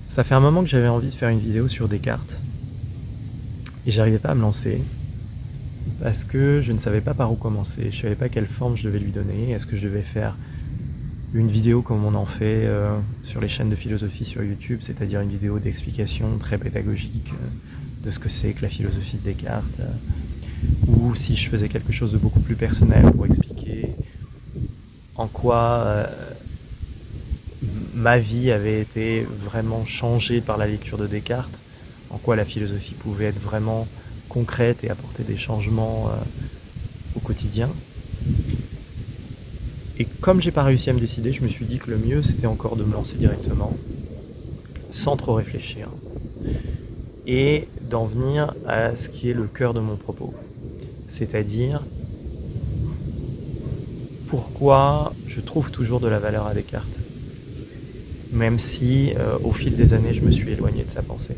Ça fait un moment que j'avais envie de faire une vidéo sur Descartes et j'arrivais pas à me lancer parce que je ne savais pas par où commencer, je savais pas quelle forme je devais lui donner. Est-ce que je devais faire une vidéo comme on en fait sur les chaînes de philosophie sur YouTube, c'est-à-dire une vidéo d'explication très pédagogique de ce que c'est que la philosophie de Descartes, ou si je faisais quelque chose de beaucoup plus personnel pour expliquer en quoi ma vie avait été vraiment changée par la lecture de Descartes, en quoi la philosophie pouvait être vraiment concrète et apporter des changements au quotidien. Et comme j'ai pas réussi à me décider, je me suis dit que le mieux c'était encore de me lancer directement, sans trop réfléchir, et d'en venir à ce qui est le cœur de mon propos. C'est-à-dire pourquoi je trouve toujours de la valeur à Descartes, même si au fil des années je me suis éloigné de sa pensée.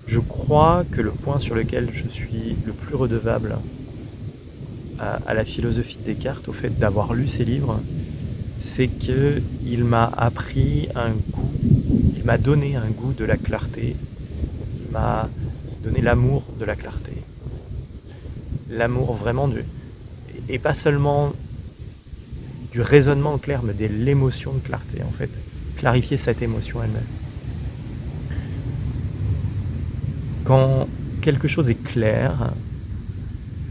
Je crois que le point sur lequel je suis le plus redevable à la philosophie de Descartes, au fait d'avoir lu ses livres, c'est qu'il m'a appris un goût, il m'a donné un goût de la clarté, il m'a donné l'amour de la clarté. L'amour vraiment et pas seulement du raisonnement clair, mais de l'émotion de clarté en fait. Clarifier cette émotion elle-même. Quand quelque chose est clair,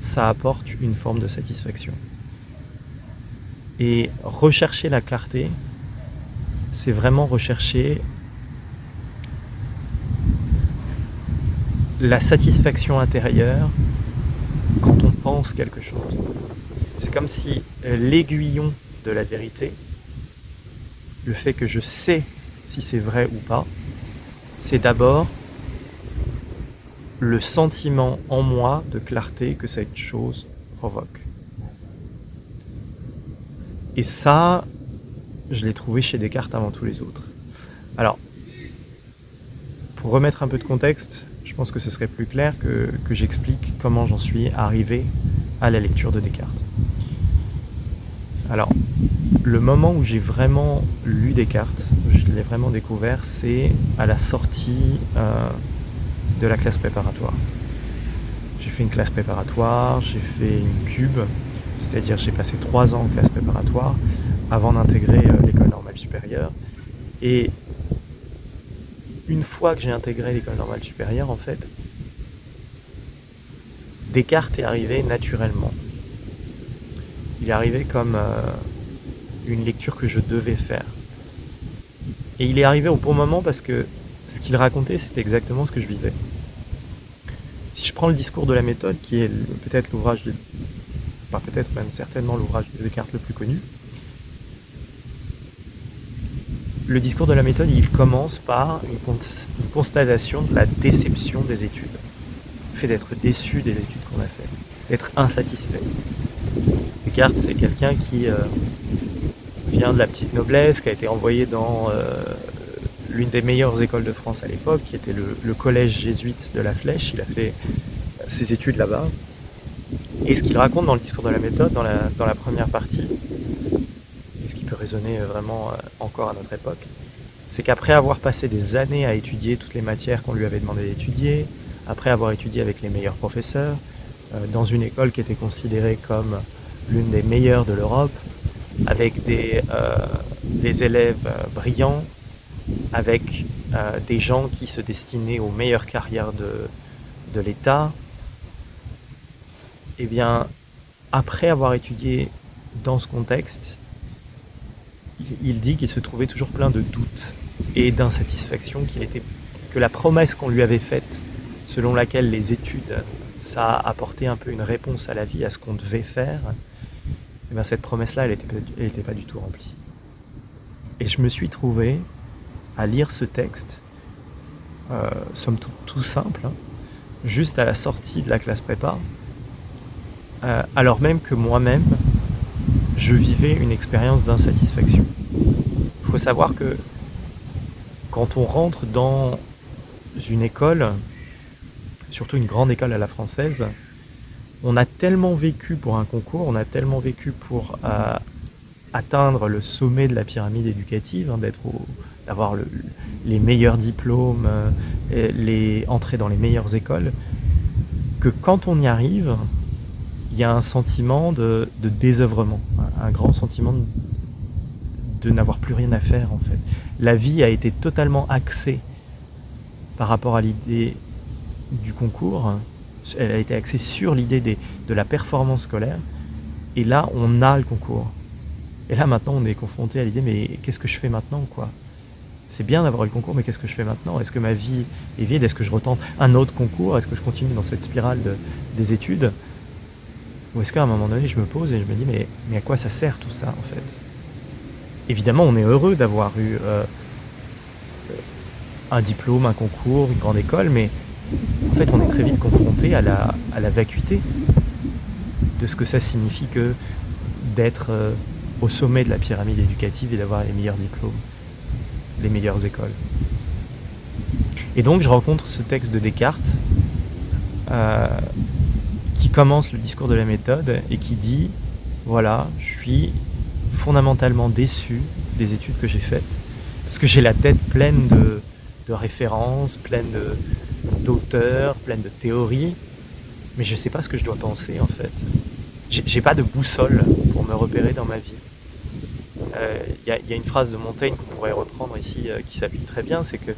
ça apporte une forme de satisfaction. Et rechercher la clarté, c'est vraiment rechercher la satisfaction intérieure quand on pense quelque chose. C'est comme si l'aiguillon de la vérité, le fait que je sais si c'est vrai ou pas, c'est d'abord le sentiment en moi de clarté que cette chose provoque. Et ça, je l'ai trouvé chez Descartes avant tous les autres. Alors, pour remettre un peu de contexte, je pense que ce serait plus clair que j'explique comment j'en suis arrivé à la lecture de Descartes. Alors, le moment où j'ai vraiment lu Descartes, où je l'ai vraiment découvert, c'est à la sortie de la classe préparatoire. J'ai fait une classe préparatoire, j'ai fait une cube, c'est-à-dire j'ai passé 3 ans en classe préparatoire avant d'intégrer l'école normale supérieure. Et une fois que j'ai intégré l'école normale supérieure, en fait, Descartes est arrivé naturellement. Il est arrivé comme une lecture que je devais faire. Et il est arrivé au bon moment parce que ce qu'il racontait, c'était exactement ce que je vivais. Si je prends le discours de la méthode, qui est peut-être l'ouvrage de... Enfin, peut-être même certainement l'ouvrage de Descartes le plus connu, le discours de la méthode, il commence par une constatation de la déception des études. Le fait d'être déçu des études qu'on a faites, d'être insatisfait. Descartes, c'est quelqu'un qui vient de la petite noblesse, qui a été envoyé dans l'une des meilleures écoles de France à l'époque, qui était le collège jésuite de la Flèche. Il a fait ses études là-bas. Et ce qu'il raconte dans le discours de la méthode, dans la première partie, et ce qui peut résonner vraiment encore à notre époque, c'est qu'après avoir passé des années à étudier toutes les matières qu'on lui avait demandé d'étudier, après avoir étudié avec les meilleurs professeurs, dans une école qui était considérée comme l'une des meilleures de l'Europe, avec des élèves brillants, avec des gens qui se destinaient aux meilleures carrières de l'État, et bien, après avoir étudié dans ce contexte, il dit qu'il se trouvait toujours plein de doutes et d'insatisfaction, que la promesse qu'on lui avait faite, selon laquelle les études, ça apportait un peu une réponse à la vie, à ce qu'on devait faire, et bien cette promesse-là, elle n'était pas du tout remplie. Et je me suis trouvé à lire ce texte, somme toute tout simple, hein, juste à la sortie de la classe prépa, alors même que moi-même, je vivais une expérience d'insatisfaction. Il faut savoir que quand on rentre dans une école, surtout une grande école à la française, on a tellement vécu pour un concours, on a tellement vécu pour atteindre le sommet de la pyramide éducative, hein, d'être d'avoir les meilleurs diplômes, entrer dans les meilleures écoles, que quand on y arrive, il y a un sentiment de désœuvrement, un grand sentiment de n'avoir plus rien à faire en fait. La vie a été totalement axée par rapport à l'idée du concours, elle a été axée sur l'idée de la performance scolaire, et là on a le concours. Et là maintenant on est confronté à l'idée, mais qu'est-ce que je fais maintenant quoi ? C'est bien d'avoir eu le concours, mais qu'est-ce que je fais maintenant ? Est-ce que ma vie est vide ? Est-ce que je retente un autre concours ? Est-ce que je continue dans cette spirale des études ? Ou est-ce qu'à un moment donné je me pose et je me dis, mais à quoi ça sert tout ça en fait ? Évidemment on est heureux d'avoir eu un diplôme, un concours, une grande école, mais en fait on est très vite confronté à la vacuité de ce que ça signifie que d'être au sommet de la pyramide éducative et d'avoir les meilleurs diplômes, les meilleures écoles. Et donc je rencontre ce texte de Descartes qui commence le discours de la méthode et qui dit, voilà, je suis fondamentalement déçu des études que j'ai faites, parce que j'ai la tête pleine de références, pleine d'auteurs, pleine de théories, mais je ne sais pas ce que je dois penser en fait. J'ai pas de boussole pour me repérer dans ma vie. Y a une phrase de Montaigne qu'on pourrait reprendre ici qui s'applique très bien, c'est que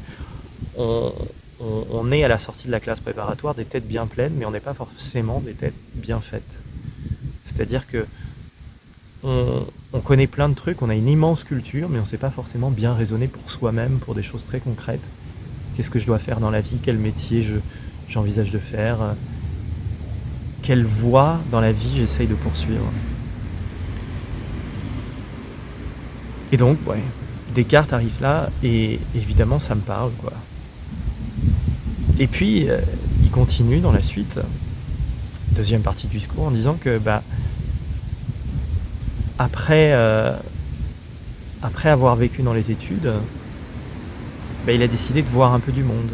on est à la sortie de la classe préparatoire des têtes bien pleines, mais on n'est pas forcément des têtes bien faites. C'est-à-dire que on connaît plein de trucs, on a une immense culture, mais on ne sait pas forcément bien raisonner pour soi-même, pour des choses très concrètes. Qu'est-ce que je dois faire dans la vie ? Quel métier j'envisage de faire ? Quelle voie dans la vie j'essaye de poursuivre ? Et donc, ouais, Descartes arrive là, et évidemment ça me parle, quoi. Et puis, il continue dans la suite, deuxième partie du discours, en disant que, après avoir vécu dans les études, il a décidé de voir un peu du monde,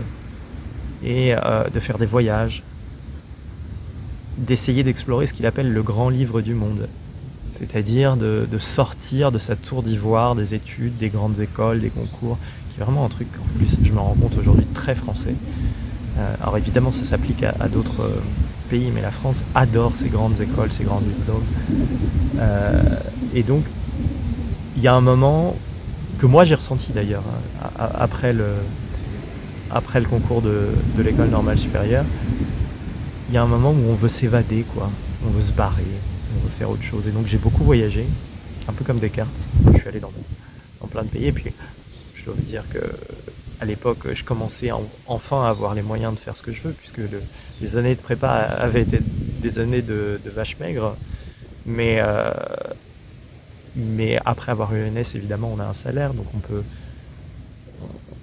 et de faire des voyages, d'essayer d'explorer ce qu'il appelle le grand livre du monde. C'est-à-dire de sortir de sa tour d'ivoire, des études, des grandes écoles, des concours, qui est vraiment un truc, en plus, je me rends compte aujourd'hui, très français. Alors évidemment, ça s'applique à d'autres pays, mais la France adore ces grandes écoles, ces grands diplômes. Et donc, il y a un moment que moi j'ai ressenti d'ailleurs, après le concours de l'école normale supérieure, il y a un moment où on veut s'évader, quoi. On veut se barrer, on veut faire autre chose. Et donc j'ai beaucoup voyagé, un peu comme Descartes. Je suis allé dans plein de pays, et puis je dois vous dire que à l'époque, je commençais enfin à avoir les moyens de faire ce que je veux, puisque les années de prépa avaient été des années de vache maigre. Mais après avoir eu ENS, évidemment, on a un salaire, donc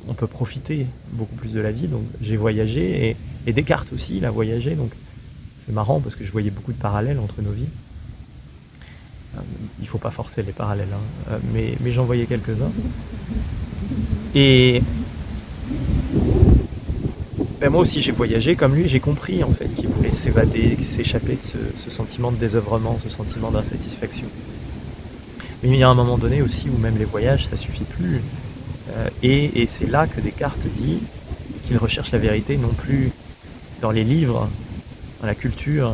on peut profiter beaucoup plus de la vie. Donc j'ai voyagé, et Descartes aussi, il a voyagé, donc c'est marrant parce que je voyais beaucoup de parallèles entre nos vies. Il ne faut pas forcer les parallèles, hein, mais j'en voyais quelques-uns. Et moi aussi j'ai voyagé comme lui, j'ai compris en fait qu'il voulait s'évader, s'échapper de ce sentiment de désœuvrement, ce sentiment d'insatisfaction. Mais il y a un moment donné aussi où même les voyages ça suffit plus, et c'est là que Descartes dit qu'il recherche la vérité non plus dans les livres, dans la culture,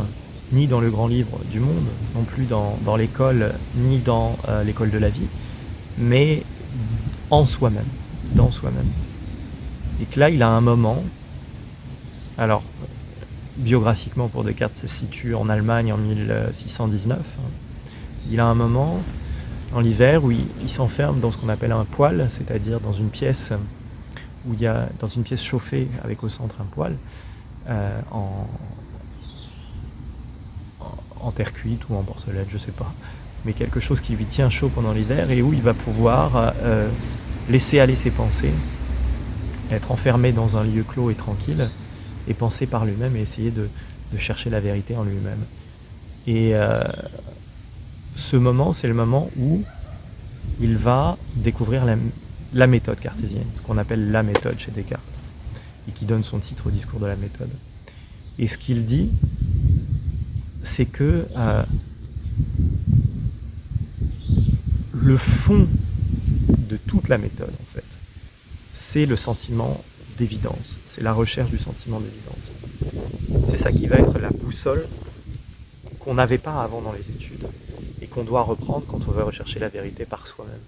ni dans le grand livre du monde, non plus dans l'école, ni dans l'école de la vie, mais en soi-même, dans soi-même. Et que là il a un moment. Alors, biographiquement pour Descartes, ça se situe en Allemagne en 1619. Il a un moment, en l'hiver, où il s'enferme dans ce qu'on appelle un poêle, c'est-à-dire dans une pièce où il y a, dans une pièce chauffée avec au centre un poêle, en terre cuite ou en porcelaine, je sais pas, mais quelque chose qui lui tient chaud pendant l'hiver et où il va pouvoir laisser aller ses pensées, être enfermé dans un lieu clos et tranquille, et penser par lui-même et essayer de chercher la vérité en lui-même. Et ce moment, c'est le moment où il va découvrir la méthode cartésienne, ce qu'on appelle la méthode chez Descartes, et qui donne son titre au discours de la méthode. Et ce qu'il dit, c'est que le fond de toute la méthode, en fait, c'est le sentiment d'évidence, c'est la recherche du sentiment d'évidence. C'est ça qui va être la boussole qu'on n'avait pas avant dans les études et qu'on doit reprendre quand on veut rechercher la vérité par soi-même.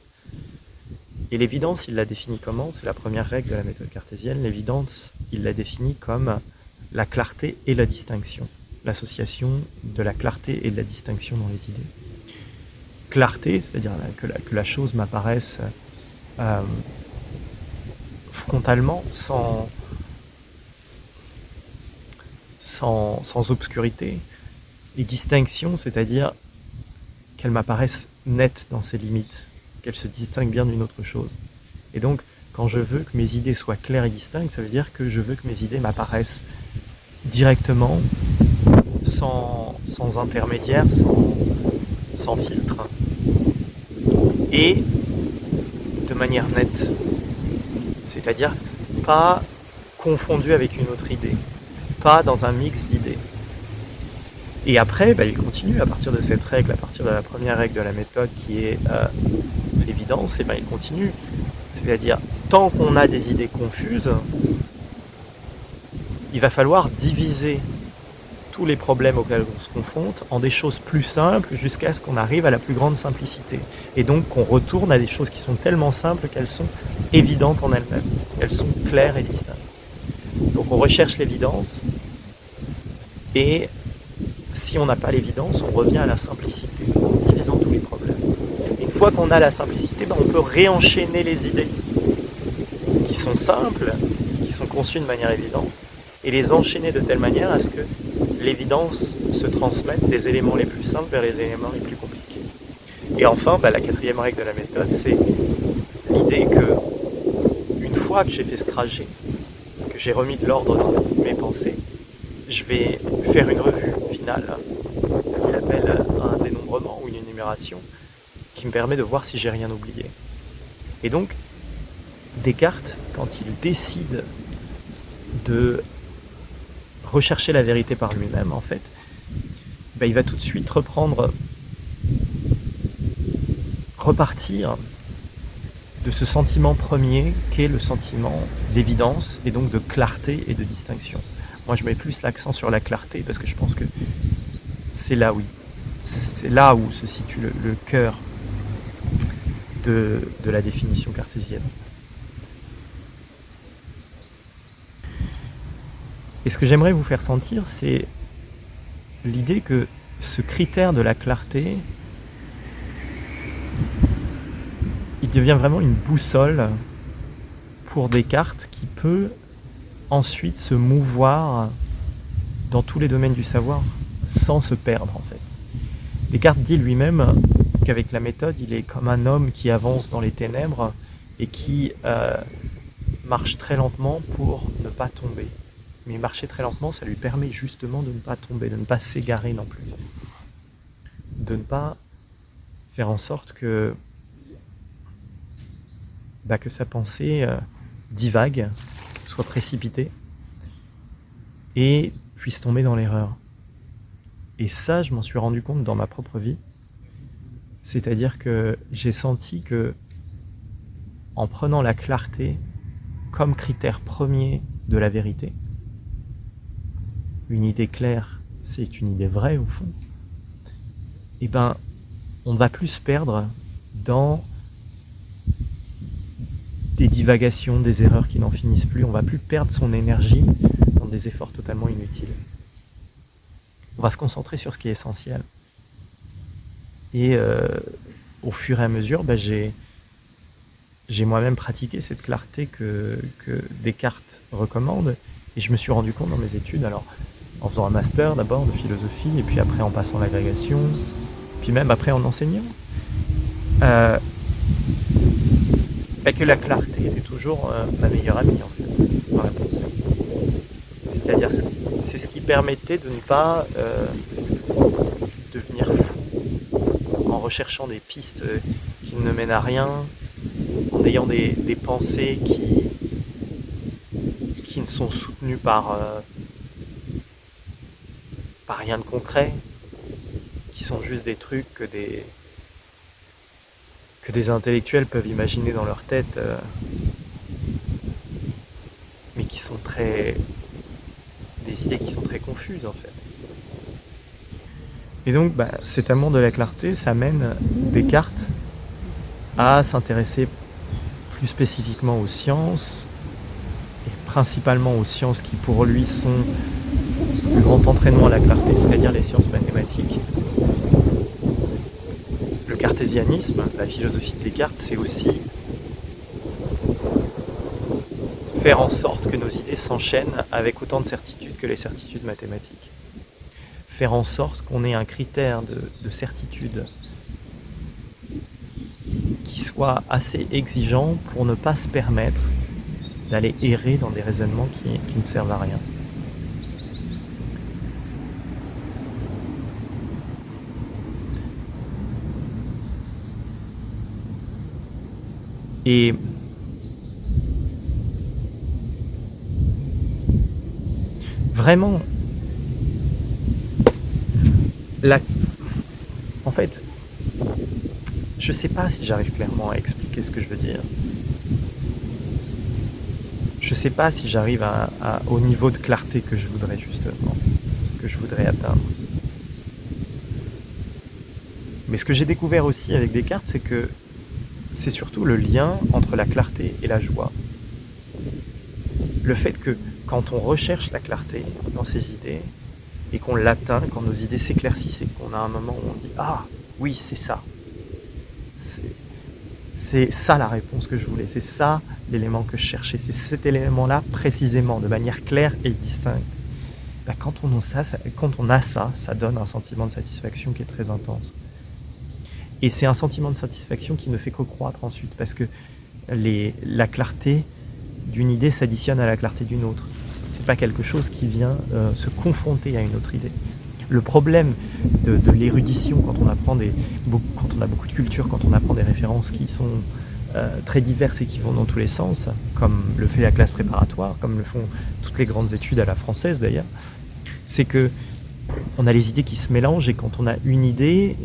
Et l'évidence, il la définit comment? C'est la première règle de la méthode cartésienne. L'évidence, il la définit comme la clarté et la distinction, l'association de la clarté et de la distinction dans les idées. Clarté, c'est-à-dire que la chose m'apparaisse frontalement, sans obscurité, et distinction, c'est-à-dire qu'elle m'apparaisse nette dans ses limites, qu'elle se distingue bien d'une autre chose. Et donc, quand je veux que mes idées soient claires et distinctes, ça veut dire que je veux que mes idées m'apparaissent directement, sans intermédiaire, sans filtre, et de manière nette. C'est-à-dire pas confondu avec une autre idée, pas dans un mix d'idées. Et après, il continue à partir de cette règle, à partir de la première règle de la méthode qui est l'évidence, et il continue. C'est-à-dire, tant qu'on a des idées confuses, il va falloir diviser tous les problèmes auxquels on se confronte en des choses plus simples jusqu'à ce qu'on arrive à la plus grande simplicité. Et donc qu'on retourne à des choses qui sont tellement simples qu'elles sont évidentes en elles-mêmes. Elles sont claires et distinctes. Donc on recherche l'évidence et si on n'a pas l'évidence, on revient à la simplicité en divisant tous les problèmes. Et une fois qu'on a la simplicité, on peut réenchaîner les idées qui sont simples, qui sont conçues de manière évidente, et les enchaîner de telle manière à ce que l'évidence se transmette des éléments les plus simples vers les éléments les plus compliqués. Et enfin, la quatrième règle de la méthode, c'est l'idée que, une fois que j'ai fait ce trajet, que j'ai remis de l'ordre dans mes pensées, je vais faire une revue finale, qu'il appelle un dénombrement ou une énumération, qui me permet de voir si j'ai rien oublié. Et donc, Descartes, quand il décide de rechercher la vérité par lui-même, en fait, il va tout de suite repartir de ce sentiment premier qu'est le sentiment d'évidence et donc de clarté et de distinction. Moi, je mets plus l'accent sur la clarté parce que je pense que c'est là où se situe le cœur de la définition cartésienne. Et ce que j'aimerais vous faire sentir, c'est l'idée que ce critère de la clarté, il devient vraiment une boussole pour Descartes qui peut ensuite se mouvoir dans tous les domaines du savoir sans se perdre en fait. Descartes dit lui-même qu'avec la méthode, il est comme un homme qui avance dans les ténèbres et qui marche très lentement pour ne pas tomber. Mais marcher très lentement, ça lui permet justement de ne pas tomber, de ne pas s'égarer non plus. De ne pas faire en sorte que sa pensée divague, soit précipitée et puisse tomber dans l'erreur. Et ça, je m'en suis rendu compte dans ma propre vie. C'est-à-dire que j'ai senti que, en prenant la clarté comme critère premier de la vérité, une idée claire, c'est une idée vraie au fond, on ne va plus se perdre dans des divagations, des erreurs qui n'en finissent plus. On ne va plus perdre son énergie dans des efforts totalement inutiles. On va se concentrer sur ce qui est essentiel. Et au fur et à mesure, j'ai moi-même pratiqué cette clarté que Descartes recommande. Et je me suis rendu compte dans mes études, alors en faisant un master d'abord de philosophie, et puis après en passant l'agrégation, puis même après en enseignant, que la clarté était toujours ma meilleure amie en fait, dans la pensée. C'est-à-dire, c'est ce qui permettait de ne pas devenir fou en recherchant des pistes qui ne mènent à rien, en ayant des pensées qui ne sont soutenues par rien de concret, qui sont juste des trucs que des intellectuels peuvent imaginer dans leur tête des idées qui sont très confuses en fait. Et donc cet amour de la clarté, ça mène Descartes à s'intéresser plus spécifiquement aux sciences, et principalement aux sciences qui pour lui sont le plus grand entraînement à la clarté, c'est-à-dire les sciences mathématiques. Le cartésianisme, la philosophie de Descartes, c'est aussi faire en sorte que nos idées s'enchaînent avec autant de certitude que les certitudes mathématiques. Faire en sorte qu'on ait un critère de certitude qui soit assez exigeant pour ne pas se permettre d'aller errer dans des raisonnements qui ne servent à rien. Et vraiment, en fait, je sais pas si j'arrive clairement à expliquer ce que je veux dire. Je sais pas si j'arrive au niveau de clarté que je voudrais justement, que je voudrais atteindre. Mais ce que j'ai découvert aussi avec Descartes, c'est que c'est surtout le lien entre la clarté et la joie. Le fait que quand on recherche la clarté dans ses idées et qu'on l'atteint, quand nos idées s'éclaircissent et qu'on a un moment où on dit « Ah, oui, c'est ça ». C'est ça la réponse que je voulais, c'est ça l'élément que je cherchais, c'est cet élément-là précisément, de manière claire et distincte. Quand on a ça, ça donne un sentiment de satisfaction qui est très intense. Et c'est un sentiment de satisfaction qui ne fait que croître ensuite, parce que la clarté d'une idée s'additionne à la clarté d'une autre. C'est pas quelque chose qui vient se confronter à une autre idée. Le problème de l'érudition, quand on a beaucoup de culture, quand on apprend des références qui sont très diverses et qui vont dans tous les sens, comme le fait la classe préparatoire, comme le font toutes les grandes études à la française d'ailleurs, c'est que on a les idées qui se mélangent et quand on a une idée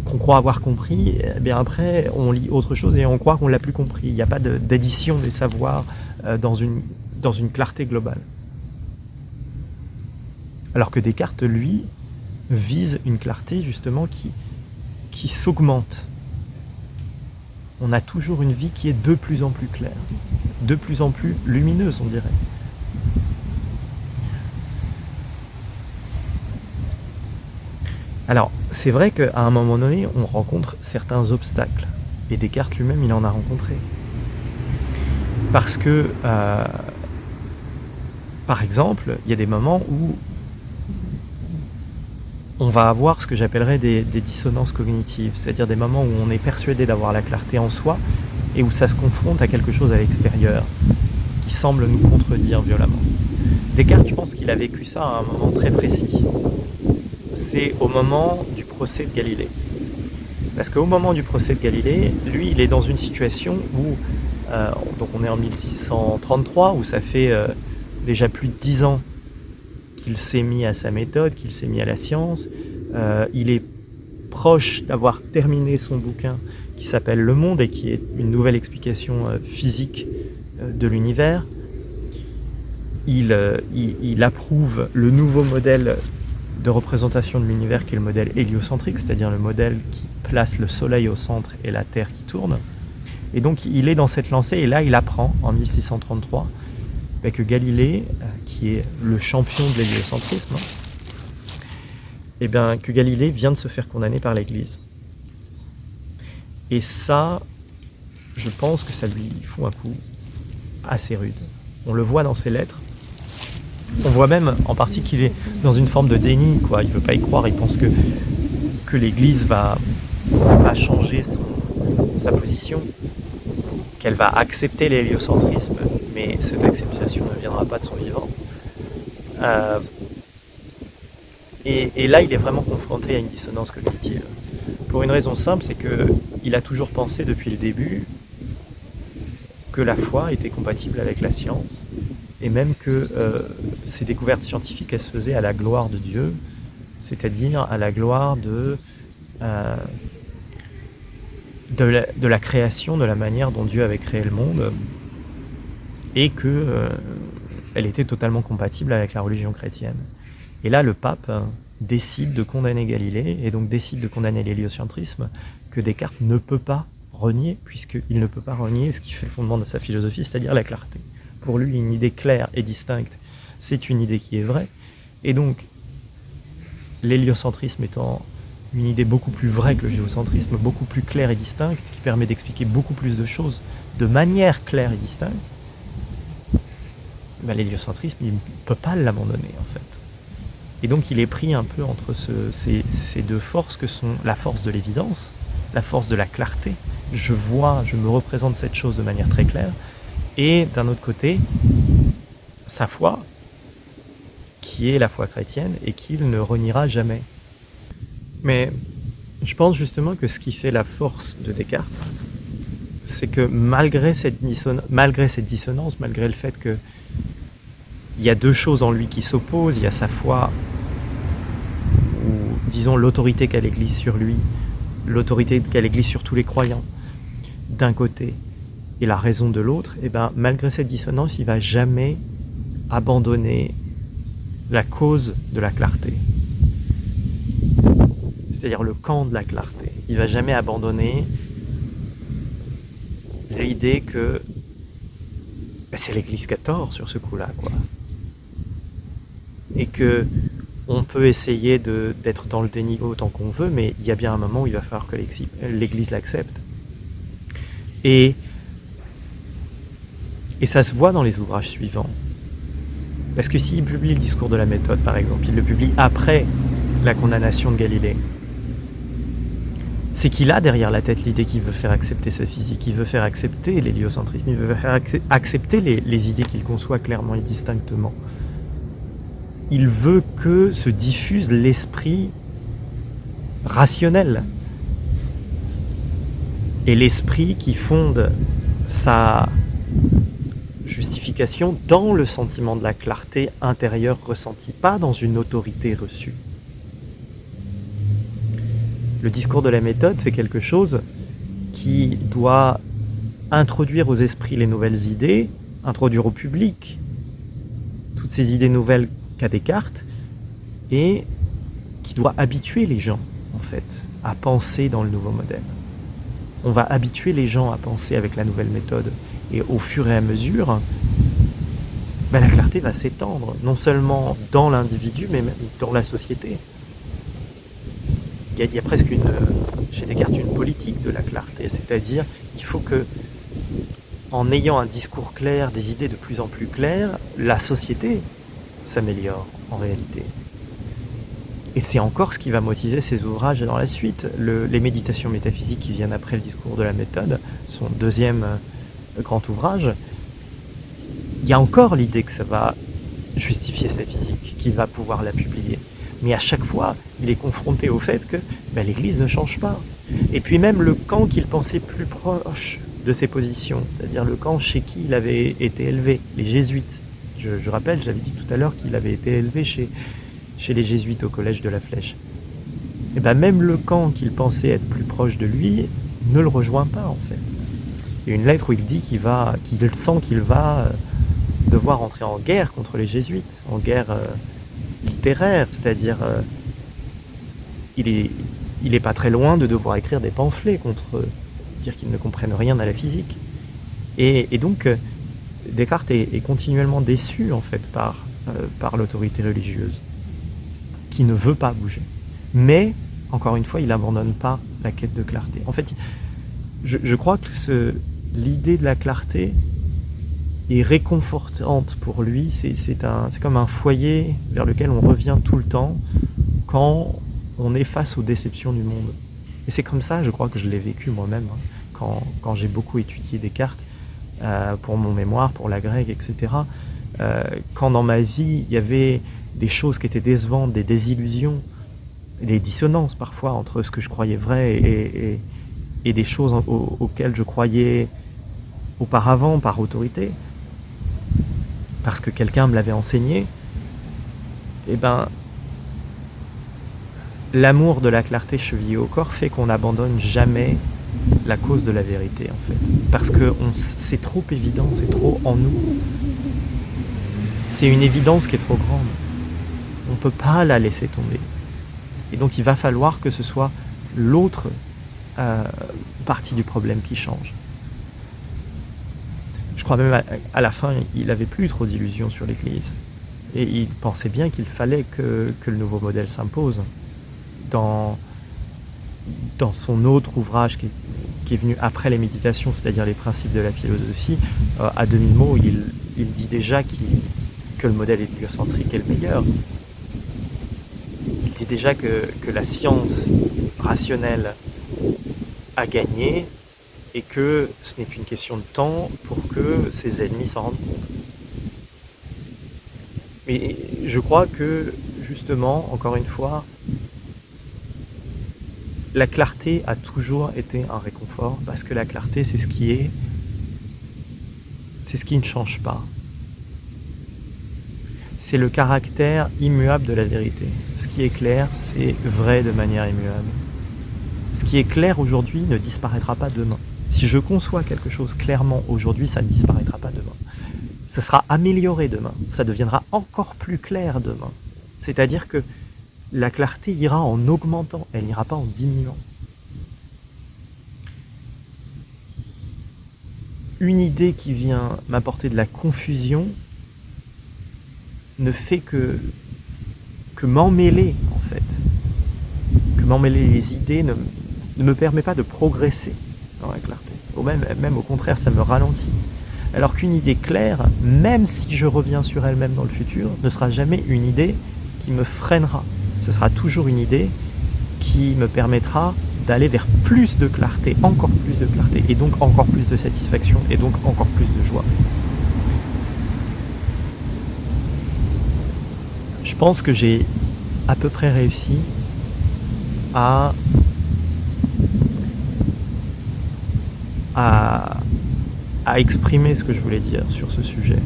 qu'on croit avoir compris, bien après on lit autre chose et on croit qu'on l'a plus compris. Il n'y a pas d'addition des savoirs dans une clarté globale. Alors que Descartes, lui, vise une clarté justement qui s'augmente. On a toujours une vie qui est de plus en plus claire, de plus en plus lumineuse, on dirait. Alors, c'est vrai qu'à un moment donné, on rencontre certains obstacles. Et Descartes lui-même, il en a rencontré. Parce que, par exemple, il y a des moments où on va avoir ce que j'appellerais des dissonances cognitives, c'est-à-dire des moments où on est persuadé d'avoir la clarté en soi et où ça se confronte à quelque chose à l'extérieur qui semble nous contredire violemment. Descartes, je pense qu'il a vécu ça à un moment très précis. C'est au moment du procès de Galilée. Parce qu'au moment du procès de Galilée, lui, il est dans une situation où, donc on est en 1633, où ça fait déjà plus de 10 ans qu'il s'est mis à sa méthode, qu'il s'est mis à la science. Il est proche d'avoir terminé son bouquin qui s'appelle Le Monde et qui est une nouvelle explication physique de l'univers. Il approuve le nouveau modèle de représentation de l'univers qui est le modèle héliocentrique, c'est-à-dire le modèle qui place le Soleil au centre et la Terre qui tourne. Et donc il est dans cette lancée et là il apprend en 1633 que Galilée, qui est le champion de l'héliocentrisme, que Galilée vient de se faire condamner par l'Église. Et ça, je pense que ça lui fout un coup assez rude. On le voit dans ses lettres. On voit même en partie qu'il est dans une forme de déni, quoi. Il ne veut pas y croire, il pense que l'Église va changer sa position, qu'elle va accepter l'héliocentrisme, mais cette acceptation ne viendra pas de son vivant. Et là, il est vraiment confronté à une dissonance cognitive. Pour une raison simple, c'est qu'il a toujours pensé depuis le début que la foi était compatible avec la science, et même que ces découvertes scientifiques, elles se faisaient à la gloire de Dieu, c'est-à-dire à la gloire de la création, de la manière dont Dieu avait créé le monde, et que elle était totalement compatible avec la religion chrétienne. Et là, le pape décide de condamner Galilée, et donc décide de condamner l'héliocentrisme, que Descartes ne peut pas renier, puisqu'il ne peut pas renier ce qui fait le fondement de sa philosophie, c'est-à-dire la clarté. Pour lui, une idée claire et distincte, c'est une idée qui est vraie, et donc l'héliocentrisme étant une idée beaucoup plus vraie que le géocentrisme, beaucoup plus claire et distincte, qui permet d'expliquer beaucoup plus de choses de manière claire et distincte, l'héliocentrisme, il ne peut pas l'abandonner en fait. Et donc il est pris un peu entre ces deux forces que sont la force de l'évidence, la force de la clarté. Je vois, je me représente cette chose de manière très claire, et d'un autre côté, sa foi, qui est la foi chrétienne et qu'il ne reniera jamais. Mais je pense justement que ce qui fait la force de Descartes, c'est que malgré cette dissonance, malgré le fait que il y a deux choses en lui qui s'opposent, il y a sa foi, ou disons l'autorité qu'a l'Église sur lui, l'autorité qu'a l'Église sur tous les croyants, d'un côté, et la raison de l'autre, et ben malgré cette dissonance, il ne va jamais abandonner la cause de la clarté. C'est-à-dire le camp de la clarté. Il ne va jamais abandonner l'idée que c'est l'Église qui a tort sur ce coup-là, quoi. Et que on peut essayer d'être dans le déni autant qu'on veut, mais il y a bien un moment où il va falloir que l'Église l'accepte. Et ça se voit dans les ouvrages suivants. Parce que s'il publie le discours de la méthode, par exemple, il le publie après la condamnation de Galilée, c'est qu'il a derrière la tête l'idée qu'il veut faire accepter sa physique, il veut faire accepter l'héliocentrisme, il veut faire accepter les idées qu'il conçoit clairement et distinctement. Il veut que se diffuse l'esprit rationnel et l'esprit qui fonde sa justification dans le sentiment de la clarté intérieure ressentie, pas dans une autorité reçue. Le discours de la méthode, c'est quelque chose qui doit introduire aux esprits les nouvelles idées, introduire au public toutes ces idées nouvelles qu'a Descartes, et qui doit habituer les gens, en fait, à penser dans le nouveau modèle. On va habituer les gens à penser avec la nouvelle méthode, et au fur et à mesure, la clarté va s'étendre, non seulement dans l'individu, mais même dans la société. Il y a presque chez Descartes une politique de la clarté, c'est-à-dire il faut que, en ayant un discours clair, des idées de plus en plus claires, la société s'améliore en réalité. Et c'est encore ce qui va motiver ses ouvrages dans la suite. Les méditations métaphysiques qui viennent après le discours de la méthode, son deuxième grand ouvrage, il y a encore l'idée que ça va justifier sa physique, qu'il va pouvoir la publier. Mais à chaque fois, il est confronté au fait que l'Église ne change pas. Et puis même le camp qu'il pensait plus proche de ses positions, c'est-à-dire le camp chez qui il avait été élevé, les jésuites. Je rappelle, j'avais dit tout à l'heure qu'il avait été élevé chez les jésuites au collège de la Flèche. Et même le camp qu'il pensait être plus proche de lui ne le rejoint pas en fait. Il y a une lettre où il dit qu'il sent qu'il va devoir entrer en guerre contre les jésuites, en guerre littéraire, c'est-à-dire il est pas très loin de devoir écrire des pamphlets contre eux, dire qu'ils ne comprennent rien à la physique. Et donc Descartes est continuellement déçu en fait par l'autorité religieuse, qui ne veut pas bouger. Mais, encore une fois, il n'abandonne pas la quête de clarté. En fait, je crois que l'idée de la clarté est réconfortante pour lui. C'est comme un foyer vers lequel on revient tout le temps quand on est face aux déceptions du monde. Et c'est comme ça, je crois, que je l'ai vécu moi-même, quand j'ai beaucoup étudié Descartes, pour mon mémoire, pour la grecque, etc. Quand dans ma vie, il y avait des choses qui étaient décevantes, des désillusions, des dissonances parfois entre ce que je croyais vrai et des choses auxquelles je croyais auparavant par autorité, parce que quelqu'un me l'avait enseigné, l'amour de la clarté chevillée au corps fait qu'on n'abandonne jamais la cause de la vérité, en fait. Parce que c'est trop évident, c'est trop en nous. C'est une évidence qui est trop grande. On ne peut pas la laisser tomber. Et donc il va falloir que ce soit l'autre partie du problème qui change. Je crois même à la fin, il n'avait plus trop d'illusions sur l'Église. Et il pensait bien qu'il fallait que le nouveau modèle s'impose. Dans son autre ouvrage qui est venu après les méditations, c'est-à-dire les principes de la philosophie, à demi-mot, il dit déjà que le modèle héliocentrique est le meilleur. Il dit déjà que la science rationnelle a gagné et que ce n'est qu'une question de temps pour que ses ennemis s'en rendent compte. Mais je crois que, justement, encore une fois, la clarté a toujours été un réconfort, parce que la clarté, c'est ce qui ne change pas. C'est le caractère immuable de la vérité. Ce qui est clair, c'est vrai de manière immuable. Ce qui est clair aujourd'hui ne disparaîtra pas demain. Si je conçois quelque chose clairement aujourd'hui, ça ne disparaîtra pas demain. Ça sera amélioré demain. Ça deviendra encore plus clair demain. C'est-à-dire que la clarté ira en augmentant, elle n'ira pas en diminuant. Une idée qui vient m'apporter de la confusion ne fait que m'emmêler, en fait. Que m'emmêler les idées ne me permet pas de progresser dans la clarté. Même au contraire, ça me ralentit. Alors qu'une idée claire, même si je reviens sur elle-même dans le futur, ne sera jamais une idée qui me freinera. Ce sera toujours une idée qui me permettra d'aller vers plus de clarté, encore plus de clarté, et donc encore plus de satisfaction, et donc encore plus de joie. Je pense que j'ai à peu près réussi à exprimer ce que je voulais dire sur ce sujet.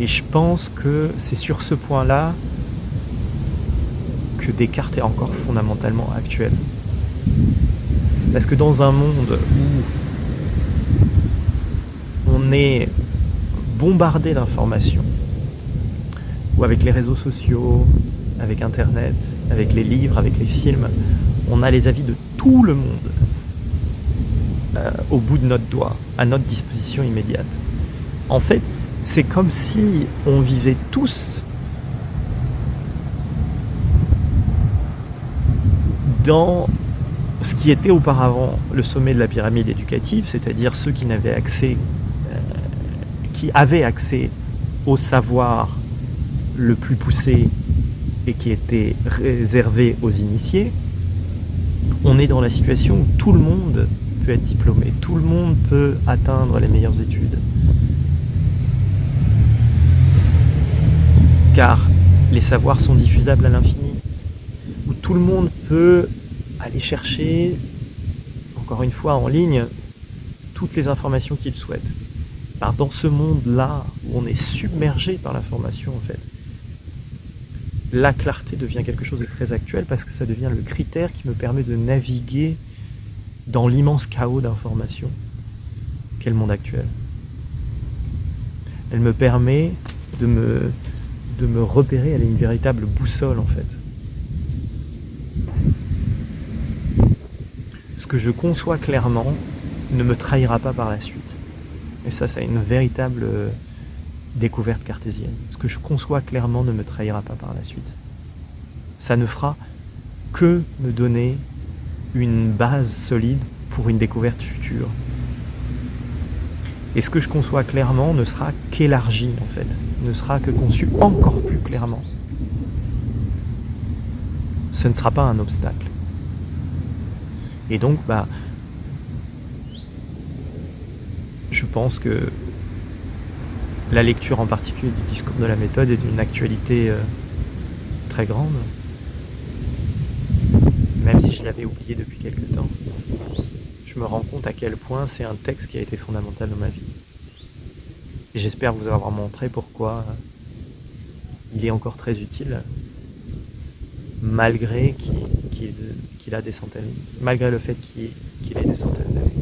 Et je pense que c'est sur ce point-là que Descartes est encore fondamentalement actuel. Parce que dans un monde où on est bombardé d'informations, où avec les réseaux sociaux, avec Internet, avec les livres, avec les films, on a les avis de tout le monde au bout de notre doigt, à notre disposition immédiate. En fait, c'est comme si on vivait tous dans ce qui était auparavant le sommet de la pyramide éducative, c'est-à-dire ceux qui avaient accès au savoir le plus poussé et qui était réservé aux initiés. On est dans la situation où tout le monde peut être diplômé, tout le monde peut atteindre les meilleures études. Car les savoirs sont diffusables à l'infini, où tout le monde peut aller chercher, encore une fois en ligne, toutes les informations qu'il souhaite. Alors dans ce monde-là, où on est submergé par l'information, en fait, la clarté devient quelque chose de très actuel parce que ça devient le critère qui me permet de naviguer dans l'immense chaos d'informations qu'est le monde actuel. Elle me permet de me repérer, elle est une véritable boussole, en fait. Ce que je conçois clairement ne me trahira pas par la suite. Et ça, c'est une véritable découverte cartésienne. Ce que je conçois clairement ne me trahira pas par la suite. Ça ne fera que me donner une base solide pour une découverte future. Et ce que je conçois clairement ne sera qu'élargi, en fait, ne sera que conçu encore plus clairement. Ce ne sera pas un obstacle. Et donc, je pense que la lecture en particulier du discours de la méthode est d'une actualité très grande, même si je l'avais oublié depuis quelque temps. Je me rends compte à quel point c'est un texte qui a été fondamental dans ma vie. Et j'espère vous avoir montré pourquoi il est encore très utile, malgré qu'il a des centaines, malgré le fait qu'il des centaines d'années.